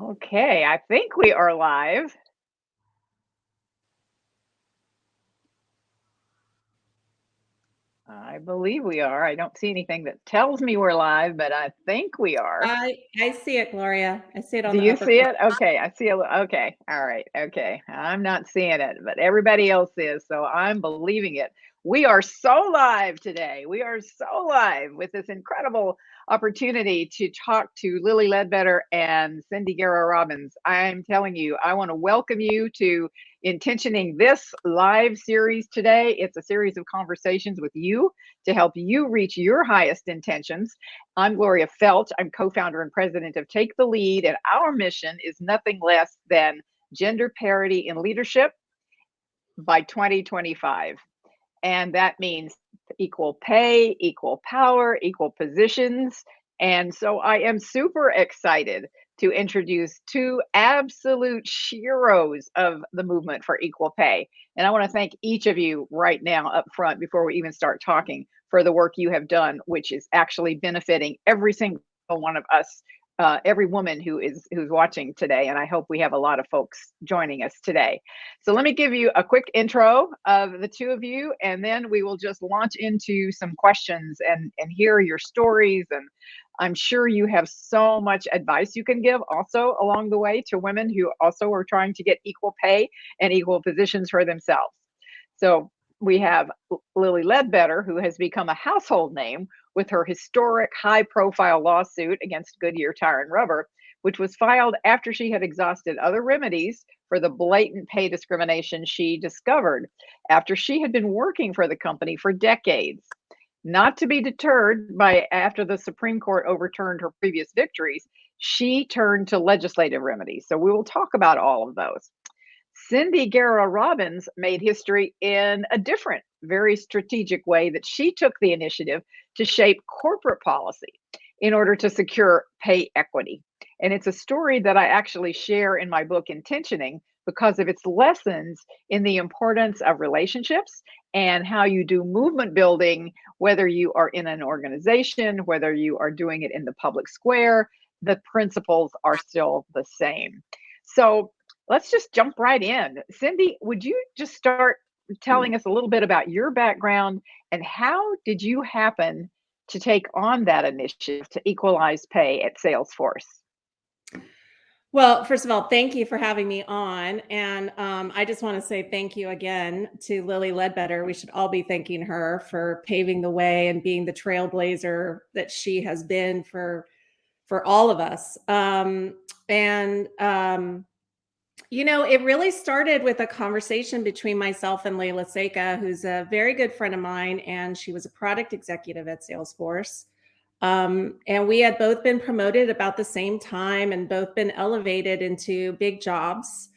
Okay, I think we are live. I believe we are. I don't see anything that tells me we're live, but I think we are. I see it, Gloria. I see it on Do the you upper see corner. it? Okay, I see it. Okay, all right. Okay, I'm not seeing it, but everybody else is, so I'm believing it. We are so live today. We are so live with this incredible opportunity to talk to Lilly Ledbetter and Cindy Guerra Robbins. I'm telling you, I want to welcome you to intentioning this live series today. It's a series of conversations with you to help you reach your highest intentions. I'm Gloria Feldt. I'm co-founder and president of Take the Lead, and our mission is nothing less than gender parity in leadership by 2025. And that means equal pay, equal power, equal positions. And so I am super excited to introduce two absolute heroes of the movement for equal pay. And I want to thank each of you right now up front before we even start talking for the work you have done, which is actually benefiting every single one of us, every woman who's watching today. And I hope we have a lot of folks joining us today. So let me give you a quick intro of the two of you, and then we will just launch into some questions and hear your stories. And I'm sure you have so much advice you can give also along the way to women who also are trying to get equal pay and equal positions for themselves. So we have Lilly Ledbetter, who has become a household name with her historic high profile lawsuit against Goodyear Tire and Rubber, which was filed after she had exhausted other remedies for the blatant pay discrimination she discovered after she had been working for the company for decades. Not to be deterred by after the Supreme Court overturned her previous victories, she turned to legislative remedies. So we will talk about all of those. Cindy Guerra Robbins made history in a different, very strategic way that she took the initiative to shape corporate policy in order to secure pay equity. And it's a story that I actually share in my book, Intentioning, because of its lessons in the importance of relationships and how you do movement building, whether you are in an organization, whether you are doing it in the public square, the principles are still the same. So let's just jump right in. Cindy, would you just start telling us a little bit about your background and how did you happen to take on that initiative to equalize pay at Salesforce? Well, first of all, thank you for having me on. And I just want to say thank you again to Lilly Ledbetter. We should all be thanking her for paving the way and being the trailblazer that she has been for all of us. It really started with a conversation between myself and Layla Seca, who's a very good friend of mine, and she was a product executive at Salesforce. And we had both been promoted about the same time and both been elevated into big jobs.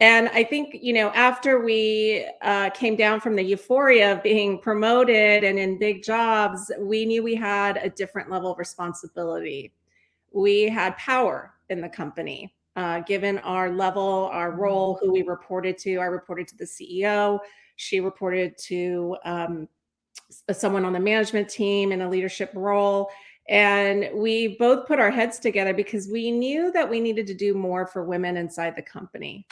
And I think, after we came down from the euphoria of being promoted and in big jobs, we knew we had a different level of responsibility. We had power in the company, given our level, our role, who we reported to. I reported to the CEO. She reported to someone on the management team in a leadership role. And we both put our heads together because we knew that we needed to do more for women inside the company.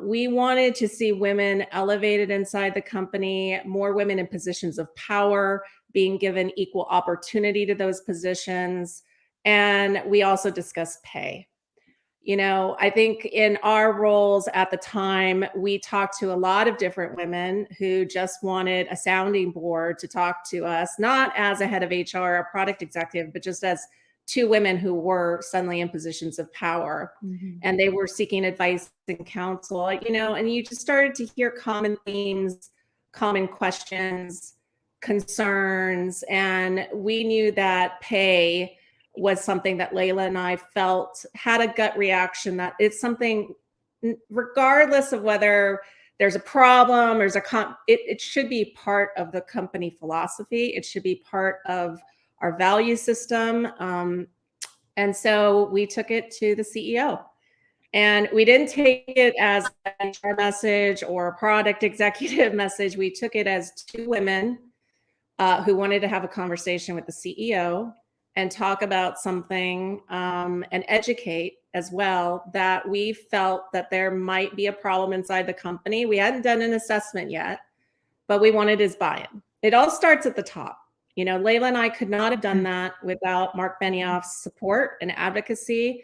We wanted to see women elevated inside the company, more women in positions of power, being given equal opportunity to those positions. And we also discussed pay. I think in our roles at the time, we talked to a lot of different women who just wanted a sounding board to talk to us, not as a head of HR or a product executive, but just as two women who were suddenly in positions of power. Mm-hmm. And they were seeking advice and counsel, and you just started to hear common themes, common questions, concerns. And we knew that pay was something that Layla and I felt had a gut reaction that it's something, regardless of whether there's a problem, it should be part of the company philosophy. It should be part of our value system. And so we took it to the CEO. And we didn't take it as a HR message or a product executive message. We took it as two women who wanted to have a conversation with the CEO and talk about something and educate as well, that we felt that there might be a problem inside the company. We hadn't done an assessment yet, but we wanted his buy-in. It all starts at the top. You know, Layla and I could not have done that without Mark Benioff's support and advocacy.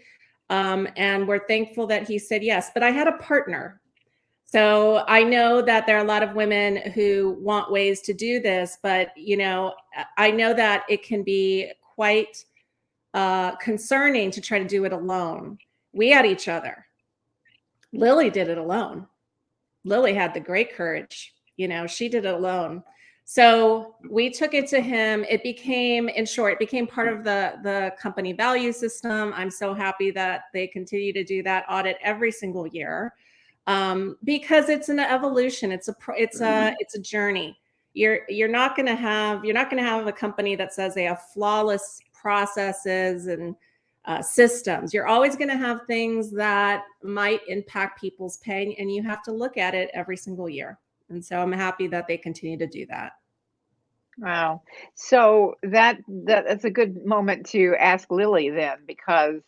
And we're thankful that he said yes. But I had a partner. So I know that there are a lot of women who want ways to do this, but, you know, I know that it can be quite concerning to try to do it alone. We had each other. Lilly did it alone. Lilly had the great courage. You know, she did it alone. So we took it to him. It became, in short, it became part of the company value system. I'm so happy that they continue to do that audit every single year, because it's an evolution. It's a journey. You're not going to have a company that says they have flawless processes and systems. You're always going to have things that might impact people's pay, and you have to look at it every single year. And so I'm happy that they continue to do that. Wow. So that's a good moment to ask Lilly then, because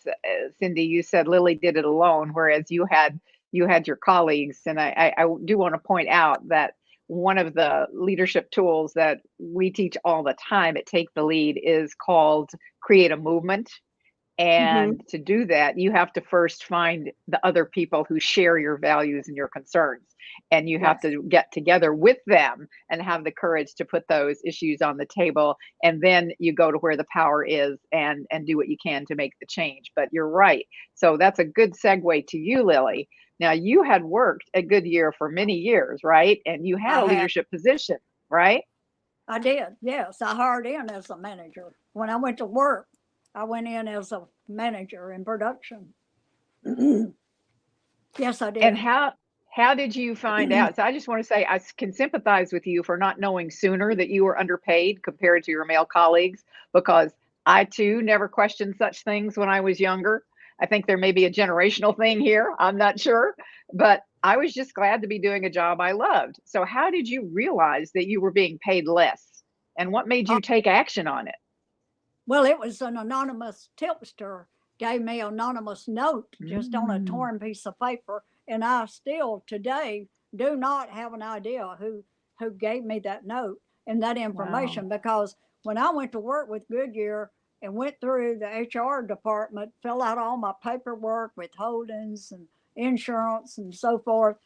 Cindy, you said Lilly did it alone, whereas you had your colleagues, and I do want to point out that one of the leadership tools that we teach all the time at Take the Lead is called create a movement. And to do that, you have to first find the other people who share your values and your concerns. And you have to get together with them and have the courage to put those issues on the table. And then you go to where the power is and do what you can to make the change. But you're right. So that's a good segue to you, Lilly. Now, you had worked at Goodyear for many years, right? And you had a leadership position, right? I did, yes. I hired in as a manager. When I went to work, I went in as a manager in production. Yes, I did. And how did you find out? So I just want to say I can sympathize with you for not knowing sooner that you were underpaid compared to your male colleagues, because I too never questioned such things when I was younger. I think there may be a generational thing here. I'm not sure, but I was just glad to be doing a job I loved. So how did you realize that you were being paid less, and what made you take action on it? Well, it was an anonymous tipster gave me an anonymous note just on a torn piece of paper, and I still today do not have an idea who gave me that note and that information. Wow. Because when I went to work with Goodyear and went through the HR department, fill out all my paperwork, withholdings and insurance and so forth,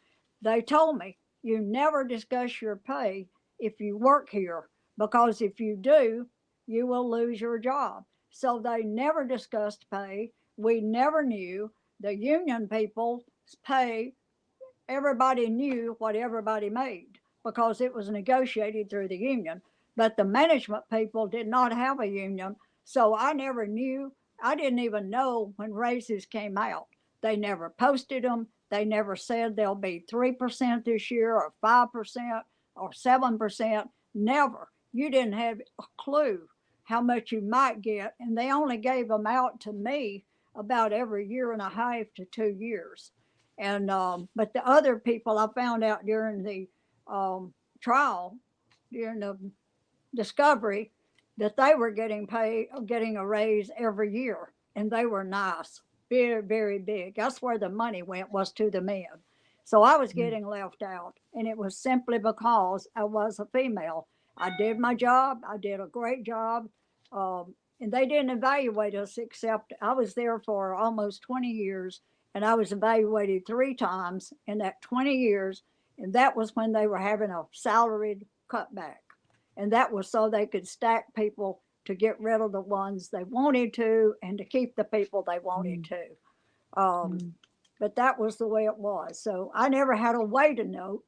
they told me, you never discuss your pay if you work here, because if you do, you will lose your job. So they never discussed pay. We never knew. The union people's pay, everybody knew what everybody made because it was negotiated through the union. But the management people did not have a union. So I never knew. I didn't even know when raises came out. They never posted them. They never said there'll be 3% this year or 5% or 7%. Never. You didn't have a clue how much you might get. And they only gave them out to me about every year and a half to 2 years. And but the other people I found out during the trial, during the discovery, that they were getting paid, getting a raise every year, and they were nice, very, very big. That's where the money went, was to the men. So I was getting left out, and it was simply because I was a female. I did my job. I did a great job. And they didn't evaluate us, except I was there for almost 20 years, and I was evaluated 3 times in that 20 years. And that was when they were having a salaried cutback. And that was so they could stack people to get rid of the ones they wanted to and to keep the people they wanted to. But that was the way it was. So I never had a way to know.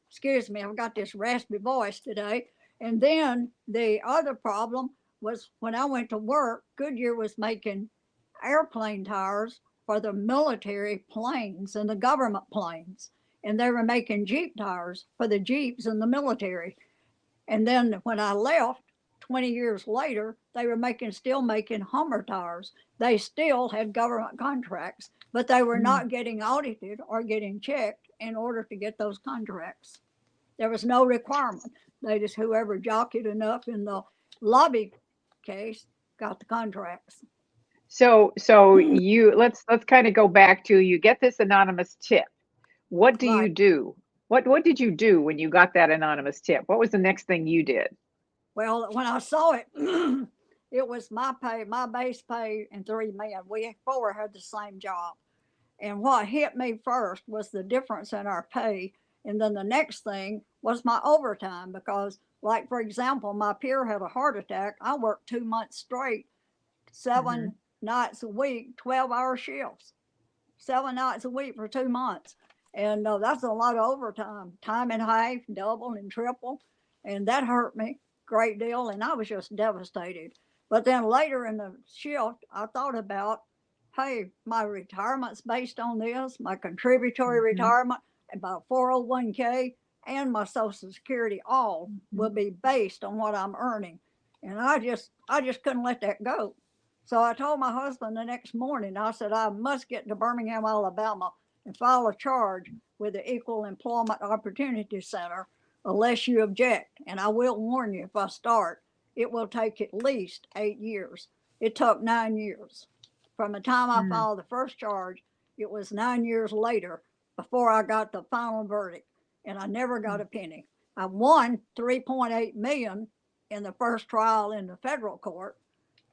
Excuse me, I've got this raspy voice today. And then the other problem was when I went to work, Goodyear was making airplane tires for the military planes and the government planes. And they were making Jeep tires for the Jeeps and the military. And then when I left 20 years later, they were still making Hummer tires. They still had government contracts, but they were not getting audited or getting checked in order to get those contracts. There was no requirement. They just, whoever jockeyed enough in the lobby case got the contracts. So you let's kind of go back to you get this anonymous tip. What do you Right. do? What did you do when you got that anonymous tip? What was the next thing you did? Well, when I saw it, it was my pay, my base pay, and three men. We four had the same job. And what hit me first was the difference in our pay. And then the next thing was my overtime because, like, for example, my peer had a heart attack. I worked 2 months straight, Hmm. 7 nights a week, 12-hour shifts, 7 nights a week for 2 months. And that's a lot of overtime, time and a half, double and triple. And that hurt me a great deal. And I was just devastated. But then later in the shift, I thought about, hey, my retirement's based on this, my contributory Hmm. retirement, and my 401k, and my Social Security all will be based on what I'm earning. And I just couldn't let that go. So I told my husband the next morning, I said, I must get to Birmingham, Alabama and file a charge with the Equal Employment Opportunity Center unless you object. And I will warn you, if I start, it will take at least 8 years. It took 9 years. From the time I Hmm. filed the first charge, it was 9 years later before I got the final verdict. And I never got a penny. I won 3.8 million in the first trial in the federal court,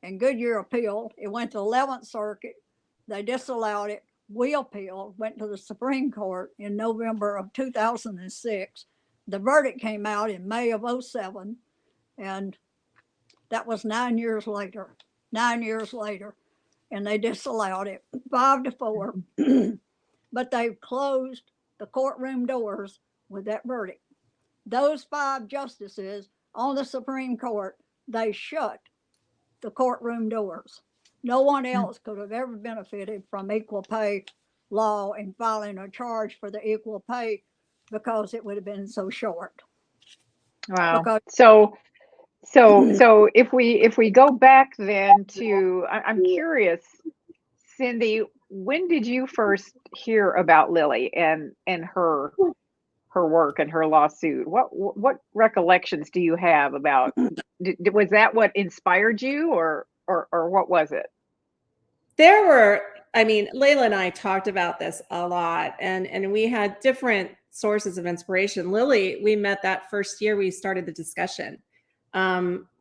and Goodyear appealed. It went to 11th Circuit. They disallowed it. We appealed, went to the Supreme Court in November of 2006. The verdict came out in May of 07, and that was 9 years later. 9 years later, and they disallowed it 5-4. But they've closed the courtroom doors with that verdict. Those 5 justices on the Supreme Court, they shut the courtroom doors. No one else could have ever benefited from equal pay law and filing a charge for the equal pay because it would have been so short. Wow. Because So if we go back then to I'm curious, Cindy, when did you first hear about Lilly and her work and her lawsuit? What recollections do you have about was that what inspired you or what was it? There were, I mean, Layla and I talked about this a lot, and we had different sources of inspiration. Lilly, we met that first year we started the discussion.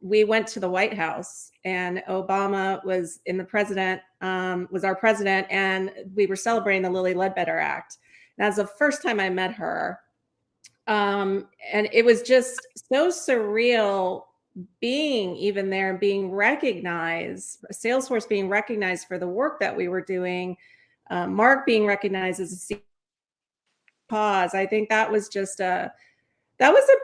We went to the White House, and Obama was was our president, and we were celebrating the Lilly Ledbetter Act. And that was the first time I met her. And it was just so surreal being even there and being recognized, Salesforce being recognized for the work that we were doing, Mark being recognized as a cause. I think that was a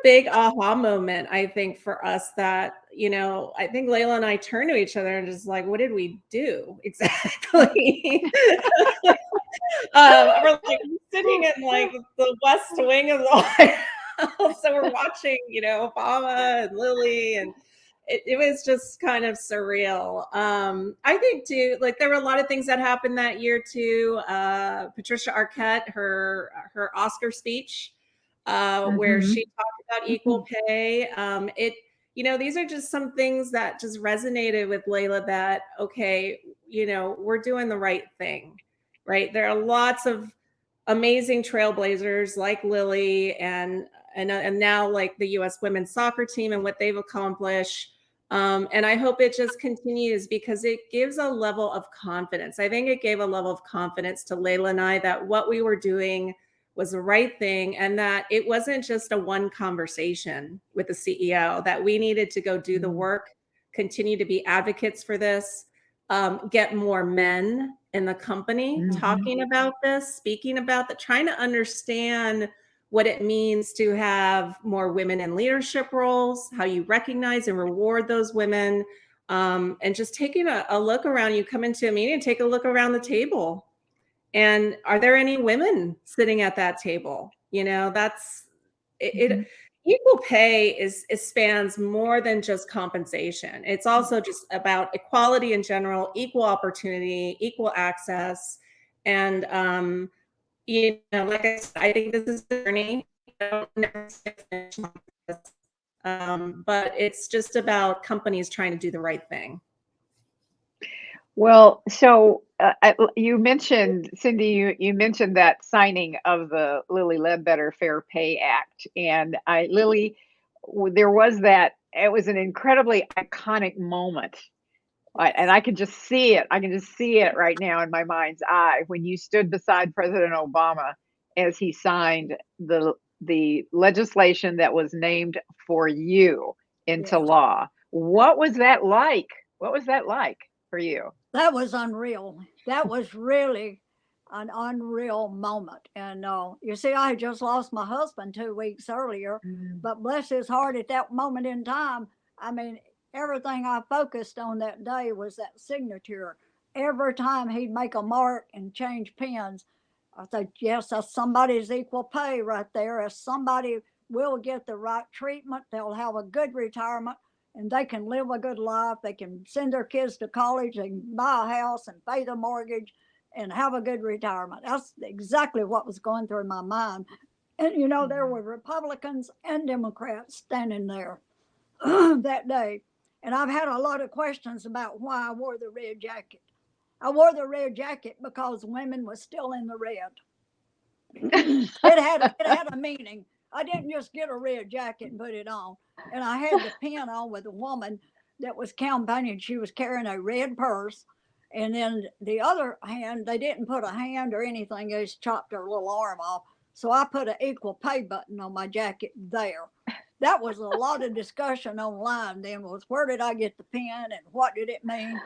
big aha moment, I think, for us that, I think Layla and I turned to each other and just like, what did we do exactly? We're like sitting in like the West Wing of the White House, so we're watching, Obama and Lilly, and it was just kind of surreal. I think too, like there were a lot of things that happened that year too. Patricia Arquette, her Oscar speech, where Hmm. she talked about equal pay. These are just some things that just resonated with Layla that, okay, we're doing the right thing, right? There are lots of amazing trailblazers like Lilly and now like the U.S. women's soccer team and what they've accomplished. And I hope it just continues because it gives a level of confidence. I think it gave a level of confidence to Layla and I that what we were doing was the right thing and that it wasn't just a one conversation with the CEO, that we needed to go do the work, continue to be advocates for this, get more men in the company Hmm. talking about this, speaking about that, trying to understand what it means to have more women in leadership roles, how you recognize and reward those women, and just taking a look around. You come into a meeting, take a look around the table. And are there any women sitting at that table? That's it. Hmm. Equal pay it spans more than just compensation. It's also just about equality in general, equal opportunity, equal access. And like I said, I think this is a journey. But it's just about companies trying to do the right thing. Well, so you mentioned, Cindy, you mentioned that signing of the Lilly Ledbetter Fair Pay Act, and Lilly, there was that. It was an incredibly iconic moment, and I can just see it. I can just see it right now in my mind's eye when you stood beside President Obama as he signed the legislation that was named for you into Yes. law. What was that like? What was that like for you? That was unreal. That was really an unreal moment. And you see, I had just lost my husband 2 weeks earlier, Mm. but bless his heart, at that moment in time, I mean, everything I focused on that day was that signature. Every time he'd make a mark and change pens, I thought, yes, that's somebody's equal pay right there. If somebody will get the right treatment, they'll have a good retirement and they can live a good life. They can send their kids to college, they can buy a house and pay the mortgage and have a good retirement. That's exactly what was going through my mind. And you know, there were Republicans and Democrats standing there that day. And I've had a lot of questions about why I wore the red jacket. I wore the red jacket because women was still in the red. It had a meaning. I didn't just get a red jacket and put it on. And I had the pin on with a woman that was campaigning. She was carrying a red purse. And then the other hand, they didn't put a hand or anything. They just chopped her little arm off. So I put an equal pay button on my jacket there. That was a lot of discussion online then, was where did I get the pin and what did it mean?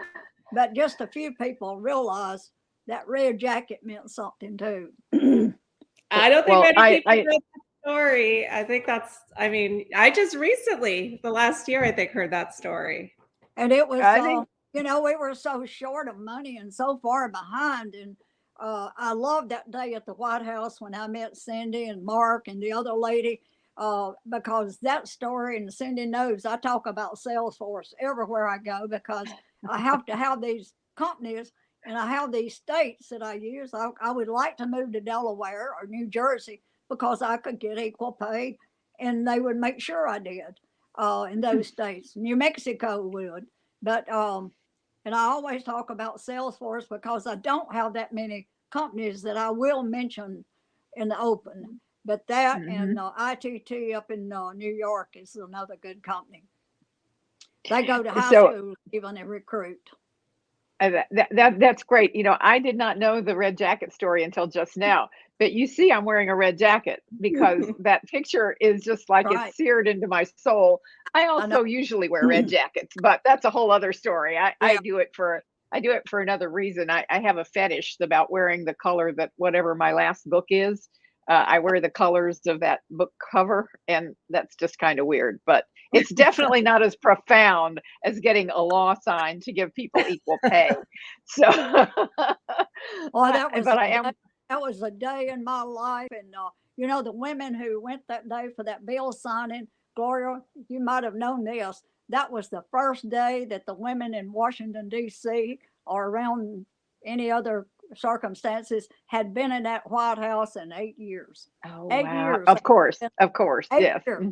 But just a few people realized that red jacket meant something too. I don't think Well, many people know the story. I think I mean, I just recently, the last year, I think, heard that story. And it was, I think you know, we were so short of money and so far behind. And I loved that day at the White House when I met Cindy and Mark and the other lady, because that story, and Cindy knows I talk about Salesforce everywhere I go because I have to have these companies and I have these states that I use. I would like to move to Delaware or New Jersey because I could get equal pay and they would make sure I did in those states. New Mexico would, but and I always talk about Salesforce because I don't have that many companies that I will mention in the open. But that and mhm. ITT up in New York is another good company. They go to high So school even and recruit. that's great. You know, I did not know the red jacket story until just now. But you see, I'm wearing a red jacket because that picture is just like Right. it's seared into my soul. I I know. also usually wear red jackets, but that's a whole other story. Yeah. I do it for another reason. I have a fetish about wearing the color that whatever my last book is. I wear the colors of that book cover, and that's just kind of weird. But it's definitely not as profound as getting a law signed to give people equal pay. So, Oh, that was but a I day, am. that was a day in my life. And you know, the women who went that day for that bill signing, Gloria, you might have known this. That was the first day that the women in Washington D.C. or around any other circumstances had been in that White House in 8 years. Oh Eight wow! years. Of course, Eight yes. years.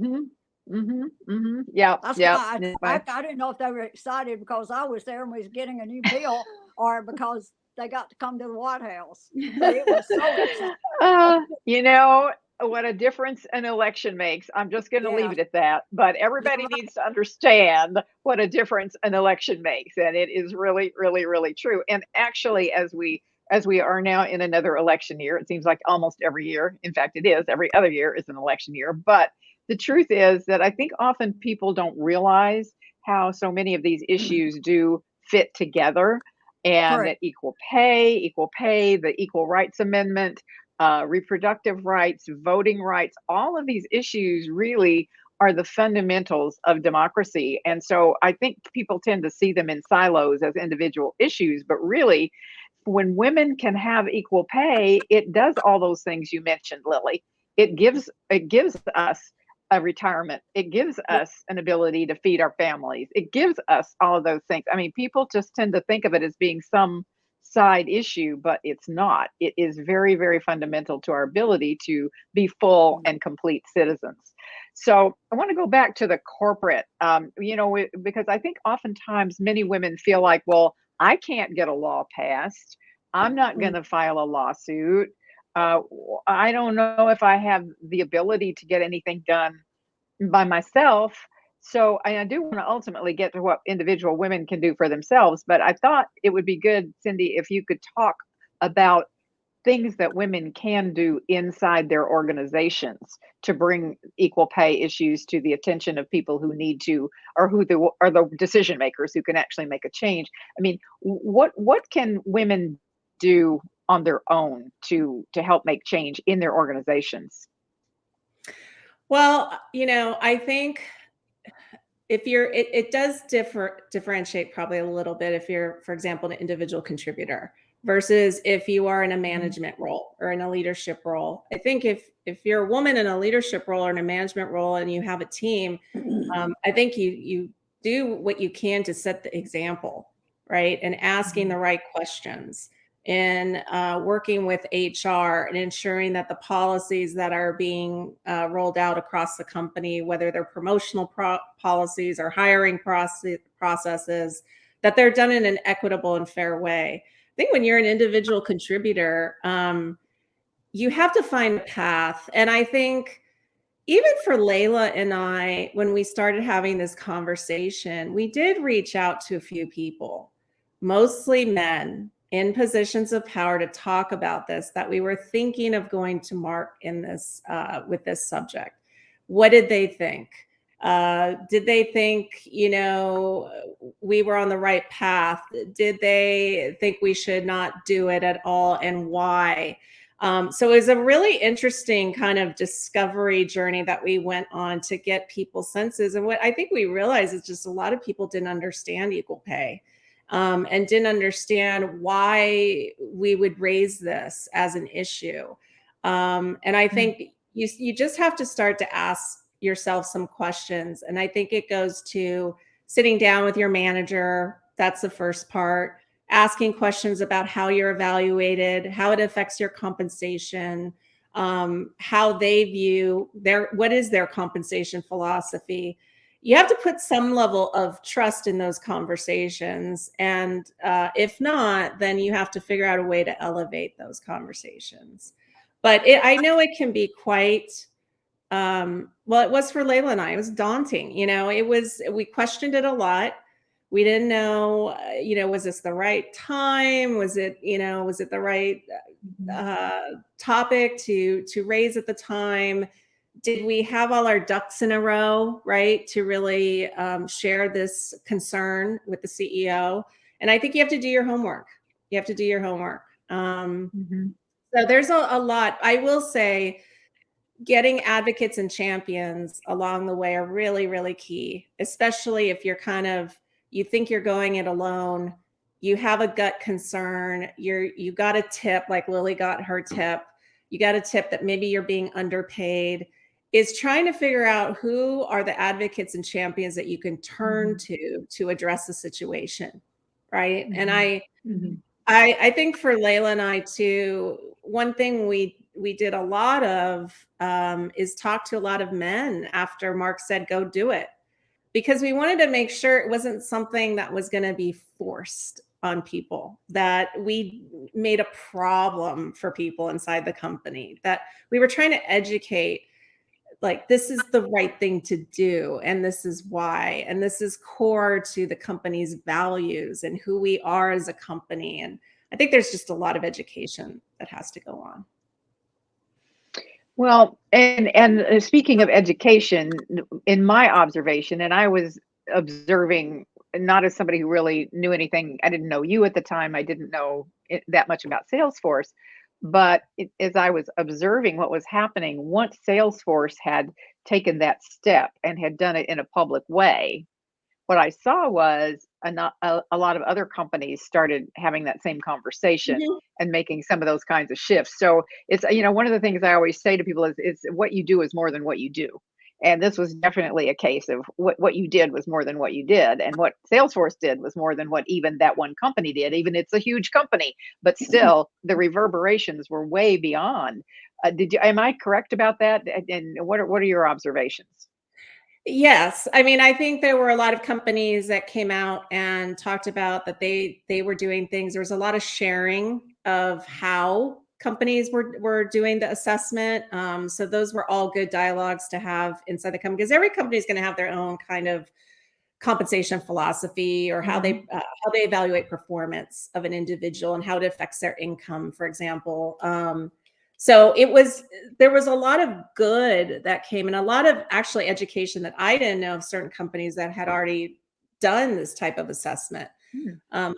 Yeah, That's yeah. why I didn't know if they were excited because I was there and was getting a new bill or because they got to come to the White House. But it was so exciting. You know what a difference an election makes. I'm just going to leave Yeah, it at that. But you're everybody right. needs to understand what a difference an election makes, and it is really, really, really true. And actually, as we are now in another election year, it seems like almost every year. In fact, it is every other year is an election year. But the truth is that I think often people don't realize how so many of these issues do fit together, and Correct. that equal pay, the Equal Rights Amendment, reproductive rights, voting rights, all of these issues really are the fundamentals of democracy. And so I think people tend to see them in silos as individual issues, but really, when women can have equal pay, it does all those things you mentioned, Lily. It gives us a retirement. It gives Yeah. us an ability to feed our families. It gives us all of those things. I mean, people just tend to think of it as being some side issue, but it's not. It is very, very fundamental to our ability to be full and complete citizens. So I want to go back to the corporate, because I think oftentimes many women feel like, well, I can't get a law passed. I'm not going to file a lawsuit. Uh, I don't know if I have the ability to get anything done by myself. So I do want to ultimately get to what individual women can do for themselves. But I thought it would be good, Cindy, if you could talk about things that women can do inside their organizations to bring equal pay issues to the attention of people who need to, or who are the decision makers who can actually make a change. I mean, what can women do on their own to help make change in their organizations? Well, I think if it does differentiate probably a little bit if you're, for example, an individual contributor versus if you are in a management role or in a leadership role. I think if you're a woman in a leadership role or in a management role and you have a team, I think you do what you can to set the example, right? And asking the right questions and working with HR and ensuring that the policies that are being rolled out across the company, whether they're promotional policies or hiring processes, that they're done in an equitable and fair way. I think when you're an individual contributor, you have to find a path. And I think even for Layla and I, when we started having this conversation, we did reach out to a few people, mostly men in positions of power, to talk about this, that we were thinking of going to mark in this with this subject. What did they think? Did they think, we were on the right path? Did they think we should not do it at all, and why? So it was a really interesting kind of discovery journey that we went on to get people's senses. And what I think we realized is just a lot of people didn't understand equal pay, and didn't understand why we would raise this as an issue. And I think you just have to start to ask yourself some questions. And I think it goes to sitting down with your manager. That's the first part. Asking questions about how you're evaluated, how it affects your compensation, how they view what is their compensation philosophy. You have to put some level of trust in those conversations. And if not, then you have to figure out a way to elevate those conversations. But I know it can be quite, well, it was for Layla and I, it was daunting. We questioned it a lot. We didn't know, was this the right time? Was it the right topic to raise at the time? Did we have all our ducks in a row, right, to really share this concern with the CEO? And I think you have to do your homework. So there's a lot. I will say, getting advocates and champions along the way are really, really key, especially if you think you're going it alone, you have a gut concern, you got a tip, like Lilly got her tip, you got a tip that maybe you're being underpaid, is trying to figure out who are the advocates and champions that you can turn to address the situation, right? And I think for Layla and I too, one thing we did a lot of is talk to a lot of men after Mark said, go do it. Because we wanted to make sure it wasn't something that was going to be forced on people, that we made a problem for people inside the company, that we were trying to educate, like, this is the right thing to do, and this is why, and this is core to the company's values and who we are as a company. And I think there's just a lot of education that has to go on. Well, and speaking of education, in my observation, and I was observing not as somebody who really knew anything. I didn't know you at the time. I didn't know that much about Salesforce, but as I was observing what was happening, once Salesforce had taken that step and had done it in a public way, what I saw was a lot of other companies started having that same conversation and making some of those kinds of shifts. So it's, one of the things I always say to people is what you do is more than what you do. And this was definitely a case of what you did was more than what you did. And what Salesforce did was more than what even that one company did. Even it's a huge company, but still the reverberations were way beyond. Am I correct about that? And what are your observations? Yes. I mean, I think there were a lot of companies that came out and talked about that they were doing things. There was a lot of sharing of how companies were doing the assessment. So those were all good dialogues to have inside the company, because every company is going to have their own kind of compensation philosophy, or how they evaluate performance of an individual and how it affects their income, for example. So there was a lot of good that came, and a lot of actually education that I didn't know of certain companies that had already done this type of assessment. Mm.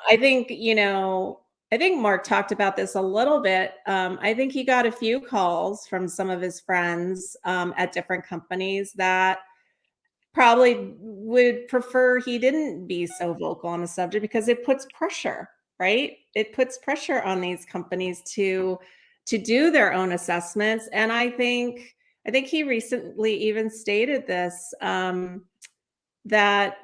I think Mark talked about this a little bit. I think he got a few calls from some of his friends at different companies that probably would prefer he didn't be so vocal on the subject, because it puts pressure, right? It puts pressure on these companies to do their own assessments. And I think he recently even stated this, that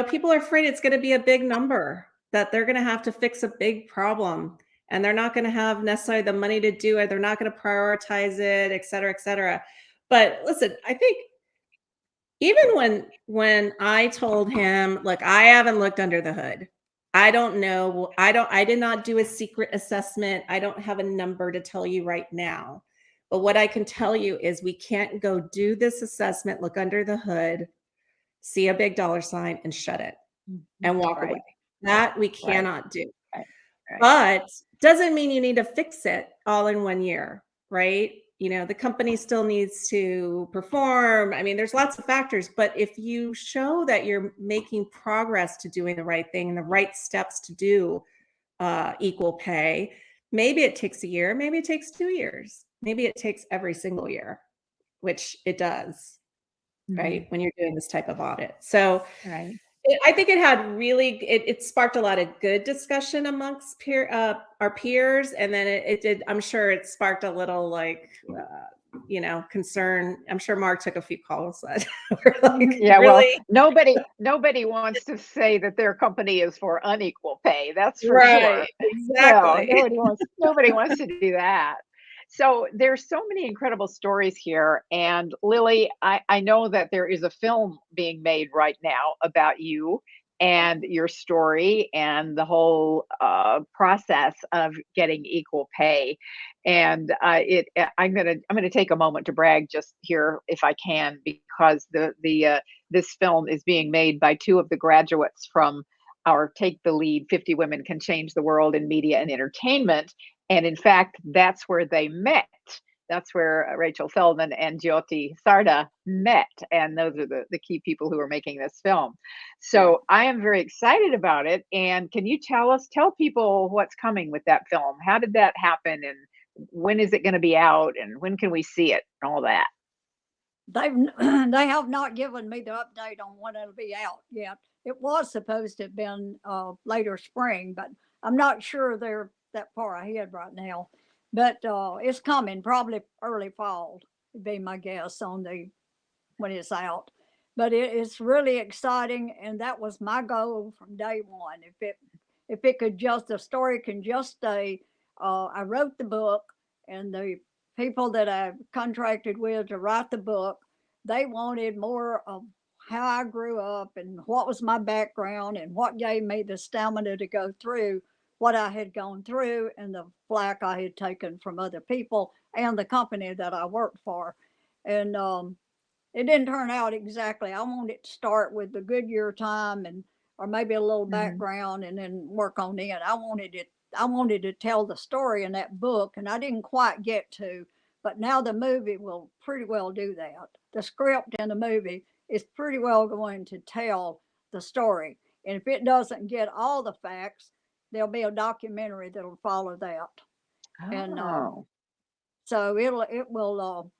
people are afraid it's going to be a big number, that they're going to have to fix a big problem, and they're not going to have necessarily the money to do it. They're not going to prioritize it, et cetera, et cetera. But listen, I think even when I told him, look, I haven't looked under the hood. I don't know. I did not do a secret assessment. I don't have a number to tell you right now. But what I can tell you is we can't go do this assessment, look under the hood, see a big dollar sign and shut it and walk Right. away. That we Right. cannot do. Right. But doesn't mean you need to fix it all in 1 year, right? The company still needs to perform. I mean, there's lots of factors, but if you show that you're making progress to doing the right thing and the right steps to do equal pay, maybe it takes a year, maybe it takes 2 years, maybe it takes every single year, which it does, right? When you're doing this type of audit. So Right. I think it sparked a lot of good discussion amongst our peers. And then it did, I'm sure it sparked a little concern. I'm sure Mark took a few calls that were like, Yeah, well, really? nobody wants to say that their company is for unequal pay. That's for sure. Right, No, exactly. nobody wants to do that. So there's so many incredible stories here. And Lilly, I know that there is a film being made right now about you and your story and the whole process of getting equal pay. And I'm gonna take a moment to brag just here if I can, because the this film is being made by two of the graduates from our Take the Lead 50 Women Can Change the World in Media and Entertainment. And in fact, that's where they met. That's where Rachel Feldman and Jyoti Sarda met. And those are the key people who are making this film. So I am very excited about it. And can you tell people what's coming with that film? How did that happen? And when is it going to be out? And when can we see it? And all that. They have not given me the update on when it'll be out yet. It was supposed to have been later spring, but I'm not sure they're that far ahead right now. But it's coming, probably early fall would be my guess on when it's out. But it's really exciting, and that was my goal from day one. If it could just, the story can just stay. I wrote the book, and the people that I contracted with to write the book, they wanted more of how I grew up and what was my background and what gave me the stamina to go through what I had gone through and the flack I had taken from other people and the company that I worked for. And it didn't turn out exactly. I wanted to start with the Goodyear time and or maybe a little background and then work on it. I wanted to tell the story in that book, and I didn't quite get to, but now the movie will pretty well do that. The script in the movie is pretty well going to tell the story. And if it doesn't get all the facts, there'll be a documentary that'll follow that. And Oh, so it will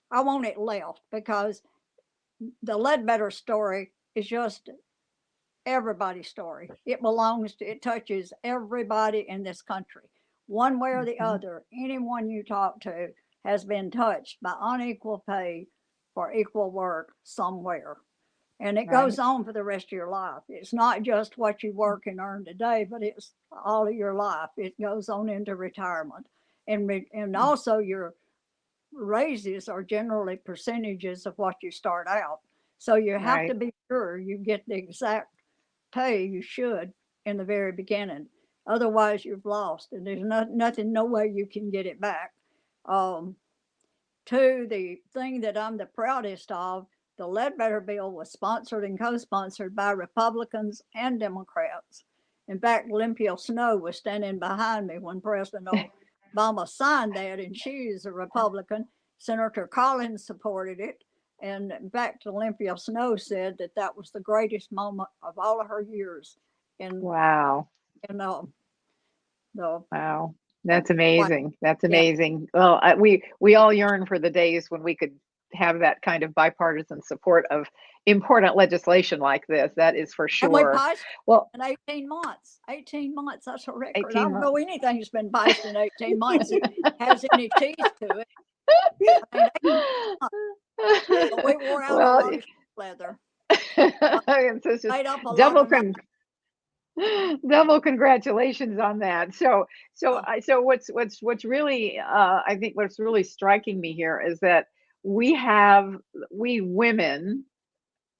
I want it left because the Ledbetter story is just everybody's story. It touches everybody in this country. One way or the other, anyone you talk to has been touched by unequal pay for equal work somewhere. And it right. goes on for the rest of your life. It's not just what you work and earn today, but it's all of your life. It goes on into retirement. And also your raises are generally percentages of what you start out. So you have to Right. be sure you get the exact pay you should in the very beginning. Otherwise, you've lost, and there's nothing, no way you can get it back. Um, Two, the thing that I'm the proudest of, the Ledbetter bill was sponsored and co-sponsored by Republicans and Democrats. In fact, Olympia Snowe was standing behind me when President Obama signed that, and she is a Republican. Senator Collins supported it. And in fact, Olympia Snowe said that that was the greatest moment of all of her years in, Wow. in the Wow. That's what? amazing. That's Yeah. amazing. Well, we all yearn for the days when we could have that kind of bipartisan support of important legislation like this. That is for And we sure. passed Well, in 18 months. 18 months, that's a record. I 18 don't know months. anything that's been passed in 18 months that has any teeth to it. I mean, 18 months, but we wore out a Well, lot of leather. it's just Made up a lot double of money. double congratulations on that. Oh, So what's really I think what's really striking me here is that we women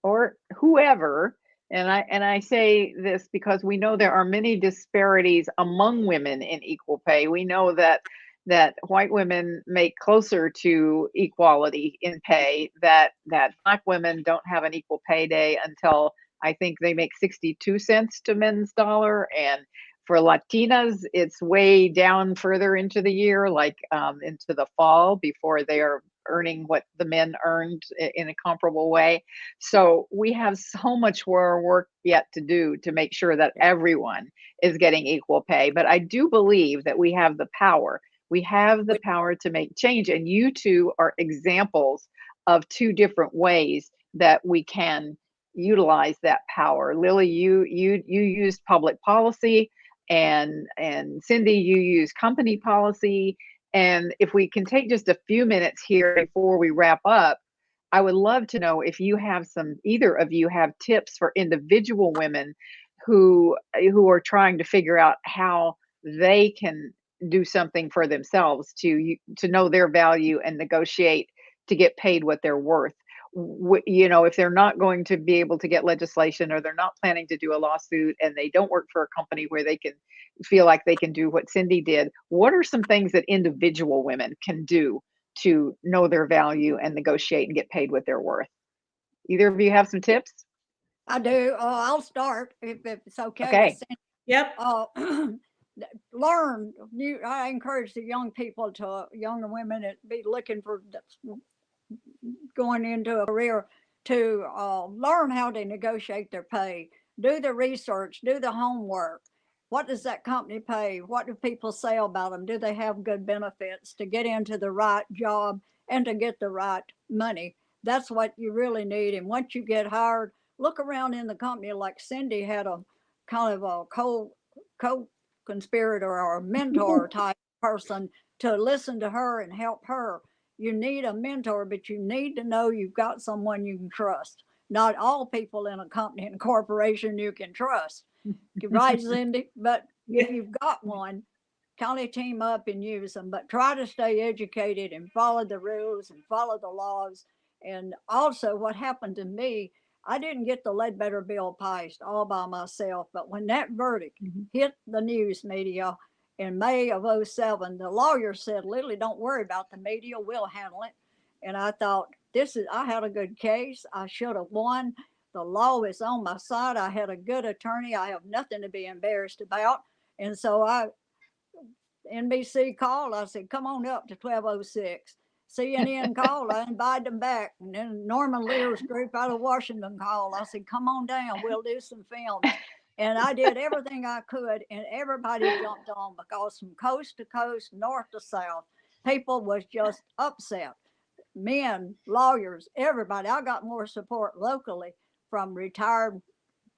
or whoever, and I say this because we know there are many disparities among women in equal pay. We know that white women make closer to equality in pay, that black women don't have an equal pay day until I think they make 62 cents to men's dollar, and for Latinas it's way down further into the year, like into the fall, before they are earning what the men earned in a comparable way. So we have so much more work yet to do to make sure that everyone is getting equal pay. But I do believe that we have the power. We have the we, power to make change. And you two are examples of two different ways that we can utilize that power. Lilly, you used public policy, and Cindy, you use company policy. And if we can take just a few minutes here before we wrap up, I would love to know if you have either of you have tips for individual women who are trying to figure out how they can do something for themselves to know their value and negotiate to get paid what they're worth. You know, if they're not going to be able to get legislation, or they're not planning to do a lawsuit, and they don't work for a company where they can feel like they can do what Cindy did, what are some things that individual women can do to know their value and negotiate and get paid what they're worth? Either of you have some tips? I do. I'll start if it's okay with Okay. Cindy. Yep. Learn. I encourage the younger women that be looking for going into a career to learn how to negotiate their pay, do the research, do the homework. What does that company pay? What do people say about them? Do they have good benefits to get into the right job and to get the right money? That's what you really need. And once you get hired, look around in the company. Like Cindy had a kind of a co-conspirator or a mentor type person to listen to her and help her. You need a mentor, but you need to know you've got someone you can trust. Not all people in a company and corporation you can trust, right, Cindy? But if you've got one, kind of team up and use them, but try to stay educated and follow the rules and follow the laws. And also, what happened to me, I didn't get the Ledbetter bill passed all by myself, but when that verdict hit the news media in May of 07, the lawyer said, Lily, don't worry about the media, we'll handle it. And I thought, I had a good case. I should have won. The law is on my side. I had a good attorney. I have nothing to be embarrassed about. And so NBC called. I said, come on up to 1206. CNN called. I invited them back. And then Norman Lear's group out of Washington called. I said, come on down. We'll do some films. And I did everything I could, and everybody jumped on, because from coast to coast, north to south, people was just upset. Men, lawyers, everybody. I got more support locally from retired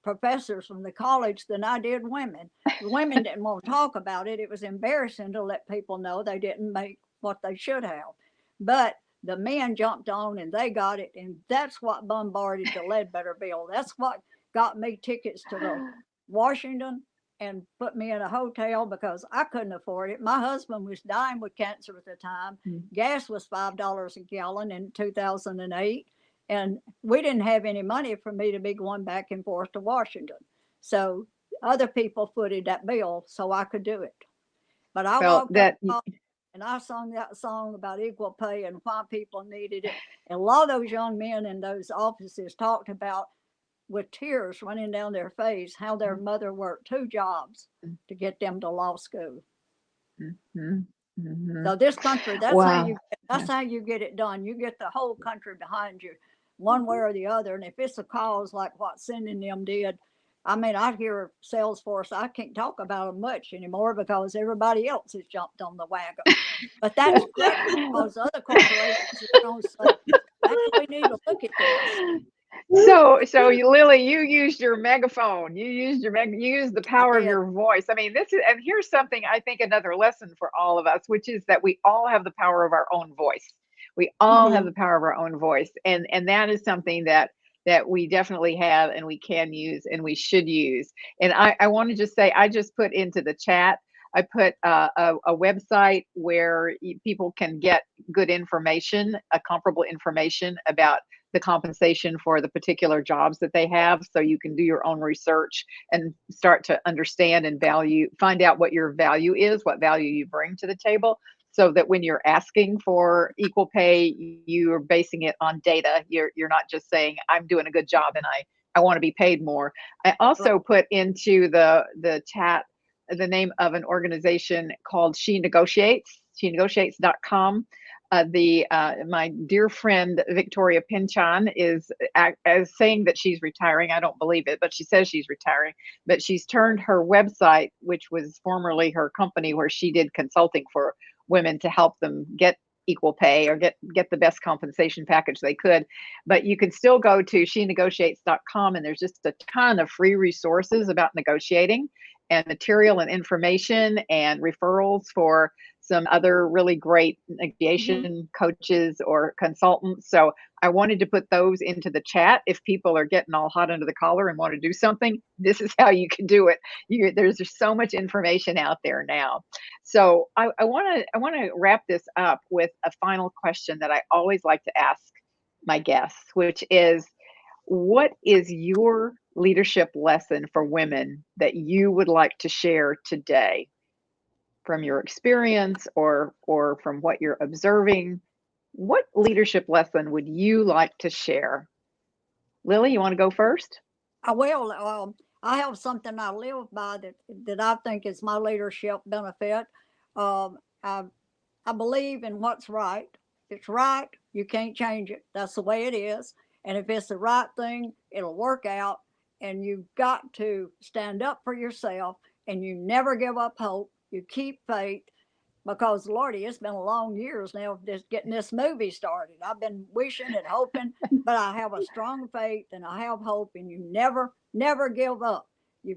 professors from the college than I did women. The women didn't want to talk about it. It was embarrassing to let people know they didn't make what they should have. But the men jumped on and they got it. And that's what bombarded the Ledbetter bill. That's what got me tickets to the Washington, and put me in a hotel because I couldn't afford it. My husband was dying with cancer at the time. Gas was $5 a gallon in 2008. And we didn't have any money for me to be going back and forth to Washington. So other people footed that bill so I could do it. But I walked up and I sung that song about equal pay and why people needed it. And a lot of those young men in those offices talked about, with tears running down their face, how their mother worked 2 jobs to get them to law school. So this country, that's how you get it done. You get the whole country behind you, one way or the other. And if it's a cause like what Cindy and them did, I mean, I hear Salesforce, I can't talk about them much anymore because everybody else has jumped on the wagon. But that's great because other corporations are going to say, maybe we need to look at this. So Lilly, you used your megaphone. You used the power of your voice. I mean, and here's something, I think, another lesson for all of us, which is that we all have the power of our own voice. We all have the power of our own voice. And that is something that we definitely have, and we can use, and we should use. And I want to just say, I just put into the chat, I put a website where people can get good information, comparable information about the compensation for the particular jobs that they have. So you can do your own research and start to understand and find out what your value is, what value you bring to the table, so that when you're asking for equal pay, you're basing it on data. You're not just saying, I'm doing a good job and I want to be paid more. I also put into the chat the name of an organization called She Negotiates, shenegotiates.com. My dear friend Victoria Pinchan is saying that she's retiring. I don't believe it, but she says she's retiring. But she's turned her website, which was formerly her company where she did consulting for women to help them get equal pay or get the best compensation package they could. But you can still go to shenegotiates.com, and there's just a ton of free resources about negotiating and material and information and referrals for some other really great negotiation coaches or consultants. So I wanted to put those into the chat. If people are getting all hot under the collar and want to do something, this is how you can do it. There's just so much information out there now. So I want to wrap this up with a final question that I always like to ask my guests, which is, what is your leadership lesson for women that you would like to share today from your experience or from what you're observing? What leadership lesson would you like to share? Lilly, you want to go first? I will. I have something I live by that I think is my leadership benefit. I believe in what's right. If it's right, you can't change it. That's the way it is. And if it's the right thing, it'll work out. And you've got to stand up for yourself, and you never give up hope. You keep faith, because Lordy, it's been a long years now of just getting this movie started. I've been wishing and hoping, but I have a strong faith and I have hope, and you never give up. You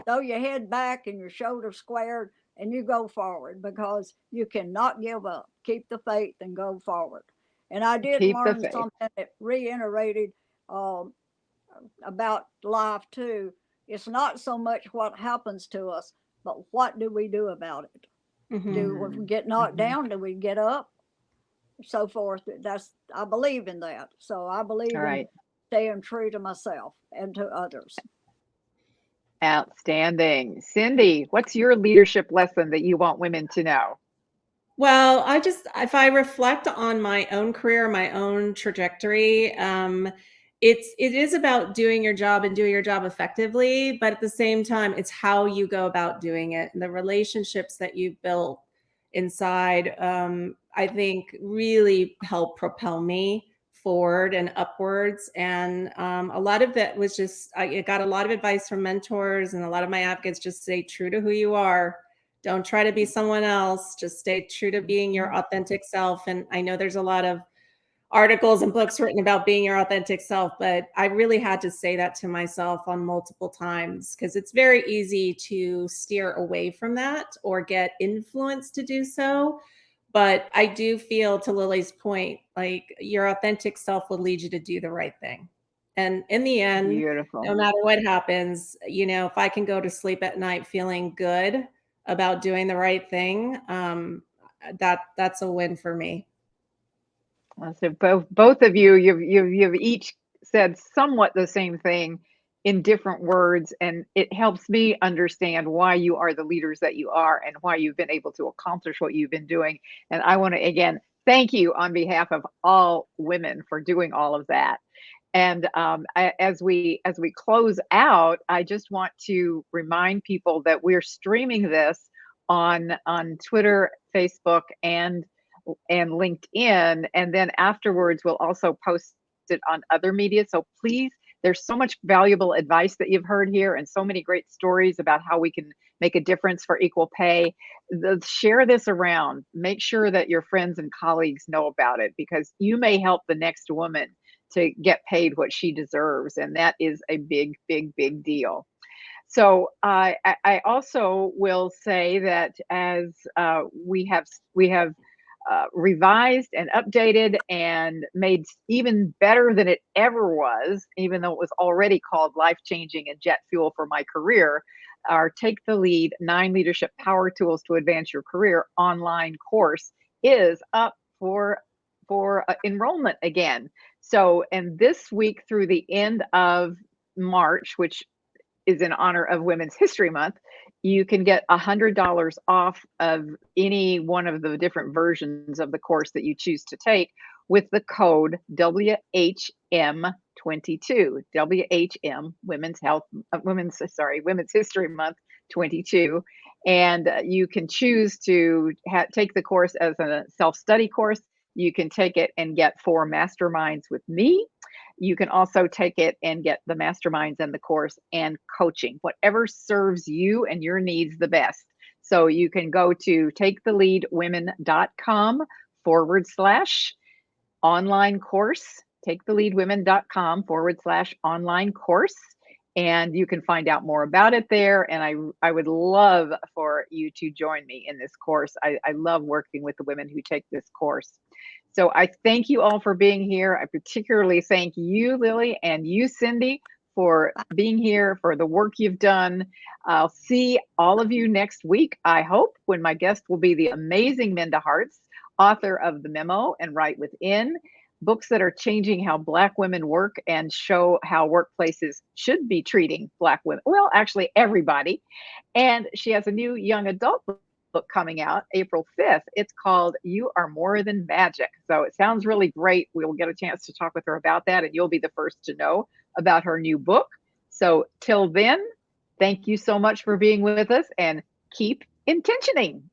throw your head back and your shoulders squared, and you go forward, because you cannot give up. Keep the faith and go forward. And I did learn something that reiterated about life too. It's not so much what happens to us, but what do we do about it? Do we get knocked down? Do we get up? So forth. I believe in that. So I believe in staying true to myself and to others. Outstanding. Cindy, what's your leadership lesson that you want women to know? Well, if I reflect on my own career, my own trajectory, it is about doing your job and doing your job effectively, but at the same time, it's how you go about doing it, and the relationships that you built inside, I think really helped propel me forward and upwards. And a lot of that was just, I got a lot of advice from mentors, and a lot of my advocates just stay true to who you are. Don't try to be someone else. Just stay true to being your authentic self. And I know there's a lot of articles and books written about being your authentic self, but I really had to say that to myself on multiple times, because it's very easy to steer away from that or get influenced to do so. But I do feel, to Lily's point, like your authentic self will lead you to do the right thing. And in the end, Beautiful. no matter what happens, if I can go to sleep at night feeling good about doing the right thing, that's a win for me. So both of you've each said somewhat the same thing in different words, and it helps me understand why you are the leaders that you are and why you've been able to accomplish what you've been doing. And I want to again thank you on behalf of all women for doing all of that. And as we close out, I just want to remind people that we're streaming this on Twitter, Facebook, and LinkedIn. And then afterwards, we'll also post it on other media. So please, there's so much valuable advice that you've heard here and so many great stories about how we can make a difference for equal pay. Share this around. Make sure that your friends and colleagues know about it, because you may help the next woman to get paid what she deserves. And that is a big, big, big deal. So I also will say that as we have revised and updated and made even better than it ever was, even though it was already called Life-Changing and Jet Fuel for My Career, our Take the Lead 9 Leadership Power Tools to Advance Your Career online course is up for enrollment again. So, and this week through the end of March, which is in honor of Women's History Month, you can get $100 off of any one of the different versions of the course that you choose to take with the code WHM22. WHM, Women's History Month 22. And you can choose to take the course as a self-study course. You can take it and get 4 masterminds with me. You can also take it and get the masterminds and the course and coaching, whatever serves you and your needs the best. So you can go to taketheleadwomen.com/online course, taketheleadwomen.com/online course. And you can find out more about it there. And I would love for you to join me in this course. I love working with the women who take this course. So I thank you all for being here. I particularly thank you, Lilly, and you, Cindy, for being here, for the work you've done. I'll see all of you next week, I hope, when my guest will be the amazing Minda Harts, author of The Memo and Right Within, books that are changing how Black women work and show how workplaces should be treating Black women. Well, actually, everybody. And she has a new young adult book coming out April 5th. It's called You Are More Than Magic. So it sounds really great. We'll get a chance to talk with her about that, and you'll be the first to know about her new book. So till then, thank you so much for being with us, and keep intentioning.